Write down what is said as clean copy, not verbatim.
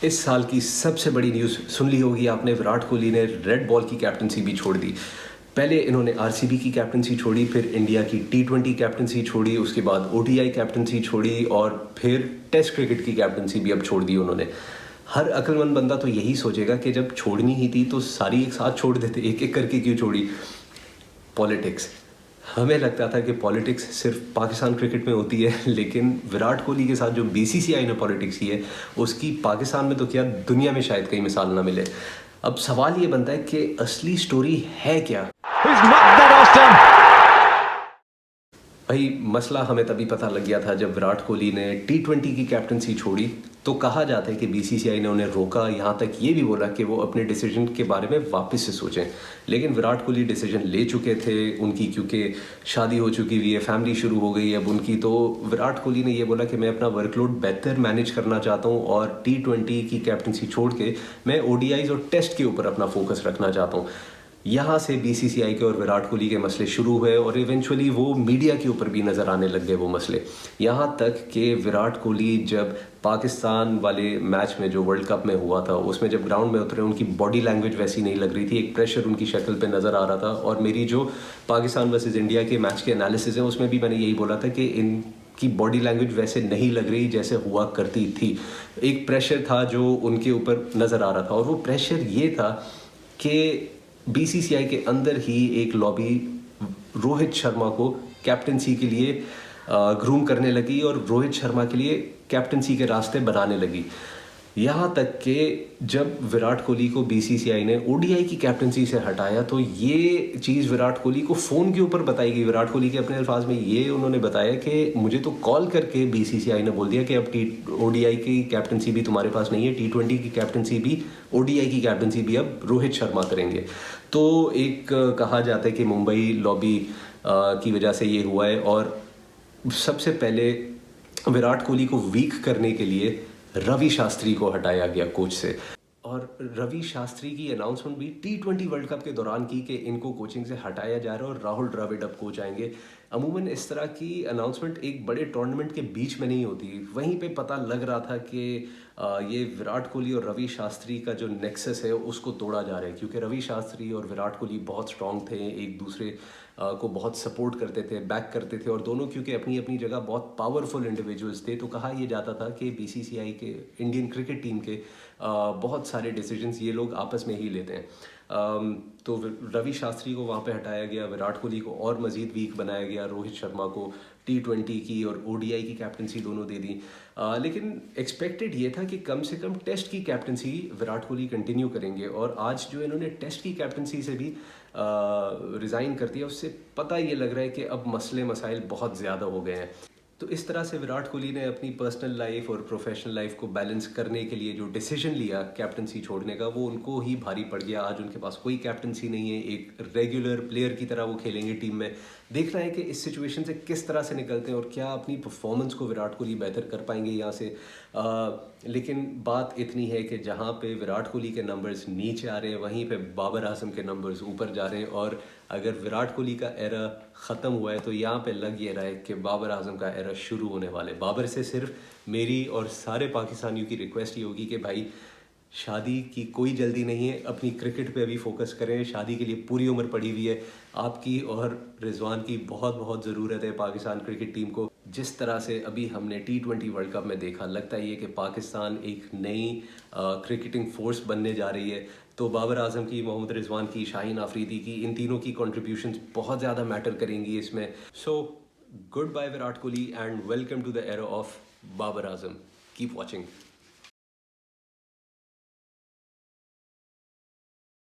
इस साल की सबसे बड़ी न्यूज़ सुन ली होगी आपने, विराट कोहली ने रेड बॉल की कैप्टनसी भी छोड़ दी। पहले इन्होंने आरसीबी की कैप्टनसी छोड़ी, फिर इंडिया की टी20 कैप्टनसी छोड़ी, उसके बाद ओडीआई कैप्टनसी छोड़ी और फिर टेस्ट क्रिकेट की कैप्टनसी भी अब छोड़ दी उन्होंने। हर अक्लमंद बंदा तो यही सोचेगा कि जब छोड़नी ही थी तो सारी एक साथ छोड़ देते, एक एक करके क्यों छोड़ी। पॉलिटिक्स, हमें लगता था कि पॉलिटिक्स सिर्फ पाकिस्तान क्रिकेट में होती है, लेकिन विराट कोहली के साथ जो बीसीसीआई ने पॉलिटिक्स की है उसकी पाकिस्तान में तो क्या दुनिया में शायद कहीं मिसाल ना मिले। अब सवाल ये बनता है कि असली स्टोरी है क्या। भाई मसला हमें तभी पता लग गया था जब विराट कोहली ने टी20 की कैप्टनसी छोड़ी। तो कहा जाता है कि बीसीसीआई ने उन्हें रोका, यहाँ तक ये भी बोला कि वो अपने डिसीजन के बारे में वापस से सोचें। लेकिन विराट कोहली डिसीजन ले चुके थे उनकी, क्योंकि शादी हो चुकी हुई है, फैमिली शुरू हो गई है अब उनकी। तो विराट कोहली ने ये बोला कि मैं अपना वर्कलोड बेहतर मैनेज करना चाहता हूँ और टी20 की कैप्टनसी छोड़ के मैं ओडीआईज और टेस्ट के ऊपर अपना फोकस रखना चाहता हूँ। यहाँ से बीसीसीआई के और विराट कोहली के मसले शुरू हुए और इवेंचुअली वो मीडिया के ऊपर भी नज़र आने लग गए वो मसले। यहाँ तक कि विराट कोहली जब पाकिस्तान वाले मैच में जो वर्ल्ड कप में हुआ था उसमें जब ग्राउंड में उतरे, उनकी बॉडी लैंग्वेज वैसी नहीं लग रही थी, एक प्रेशर उनकी शक्ल पे नज़र आ रहा था। और मेरी जो पाकिस्तान वर्सेस इंडिया के मैच के एनालिसिस है उसमें भी मैंने यही बोला था कि की बॉडी लैंग्वेज वैसे नहीं लग रही जैसे हुआ करती थी। एक प्रेशर था जो उनके ऊपर नज़र आ रहा था और वो प्रेशर ये था कि बीसीसीआई के अंदर ही एक लॉबी रोहित शर्मा को कैप्टनसी के लिए ग्रूम करने लगी और रोहित शर्मा के लिए कैप्टनसी के रास्ते बनाने लगी। यहाँ तक कि जब विराट कोहली को बीसीसीआई ने ओडीआई की कैप्टनसी से हटाया तो ये चीज़ विराट कोहली को फ़ोन के ऊपर बताई गई। विराट कोहली के अपने अल्फाज में ये उन्होंने बताया कि मुझे तो कॉल करके बीसीसीआई ने बोल दिया कि अब ओडीआई की कैप्टनसी भी तुम्हारे पास नहीं है, टी20 की कैप्टनसी भी, ओडीआई की कैप्टनसी भी अब रोहित शर्मा करेंगे। तो एक कहा जाता है कि मुंबई लॉबी की वजह से ये हुआ है। और सबसे पहले विराट कोहली को वीक करने के लिए रवि शास्त्री को हटाया गया कोच से। और रवि शास्त्री की अनाउंसमेंट भी टी20 वर्ल्ड कप के दौरान की कि इनको कोचिंग से हटाया जा रहा है और राहुल द्रविड़ अब कोच आएंगे। अमूमन इस तरह की अनाउंसमेंट एक बड़े टूर्नामेंट के बीच में नहीं होती। वहीं पे पता लग रहा था कि ये विराट कोहली और रवि शास्त्री का जो नेक्सस है उसको तोड़ा जा रहा है, क्योंकि रवि शास्त्री और विराट कोहली बहुत स्ट्रांग थे, एक दूसरे को बहुत सपोर्ट करते थे, बैक करते थे और दोनों क्योंकि अपनी अपनी जगह बहुत पावरफुल इंडिविजुअल्स थे। तो कहा यह जाता था कि बीसीसीआई के इंडियन क्रिकेट टीम के बहुत सारे डिसीजंस ये लोग आपस में ही लेते हैं। तो रवि शास्त्री को वहाँ पे हटाया गया, विराट कोहली को और मज़ीद वीक बनाया गया, रोहित शर्मा को टी20 की और ओडीआई की कैप्टनसी दोनों दे दी। लेकिन एक्सपेक्टेड ये था कि कम से कम टेस्ट की कैप्टनसी विराट कोहली कंटिन्यू करेंगे। और आज जो इन्होंने टेस्ट की कैप्टनसी से भी रिज़ाइन कर दिया, उससे पता ये लग रहा है कि अब मसले मसाइल बहुत ज़्यादा हो गए हैं। तो इस तरह से विराट कोहली ने अपनी पर्सनल लाइफ और प्रोफेशनल लाइफ को बैलेंस करने के लिए जो डिसीजन लिया कैप्टनसी छोड़ने का, वो उनको ही भारी पड़ गया। आज उनके पास कोई कैप्टनसी नहीं है, एक रेगुलर प्लेयर की तरह वो खेलेंगे टीम में। देखना है कि इस सिचुएशन से किस तरह से निकलते हैं और क्या अपनी परफॉर्मेंस को विराट कोहली बेहतर कर पाएंगे यहाँ से। लेकिन बात इतनी है कि जहाँ पे विराट कोहली के नंबर्स नीचे आ रहे हैं वहीं पे बाबर आजम के नंबर्स ऊपर जा रहे हैं। और अगर विराट कोहली का एरा ख़त्म हुआ है तो यहाँ पे लग ये रहा है कि बाबर आजम का एरा शुरू होने वाले। बाबर से सिर्फ मेरी और सारे पाकिस्तानियों की रिक्वेस्ट ही होगी कि भाई शादी की कोई जल्दी नहीं है, अपनी क्रिकेट पे अभी फोकस करें। शादी के लिए पूरी उम्र पड़ी हुई है। आपकी और रिजवान की बहुत बहुत ज़रूरत है पाकिस्तान क्रिकेट टीम को। जिस तरह से अभी हमने टी20 वर्ल्ड कप में देखा, लगता है ये कि पाकिस्तान एक नई क्रिकेटिंग फोर्स बनने जा रही है। तो बाबर आजम की, मोहम्मद रिजवान की, शाहीन आफरीदी की, इन तीनों की कंट्रीब्यूशंस बहुत ज़्यादा मैटर करेंगी इसमें। So good bye Virat Kohli and welcome to the era of Babar Azam. Keep watching.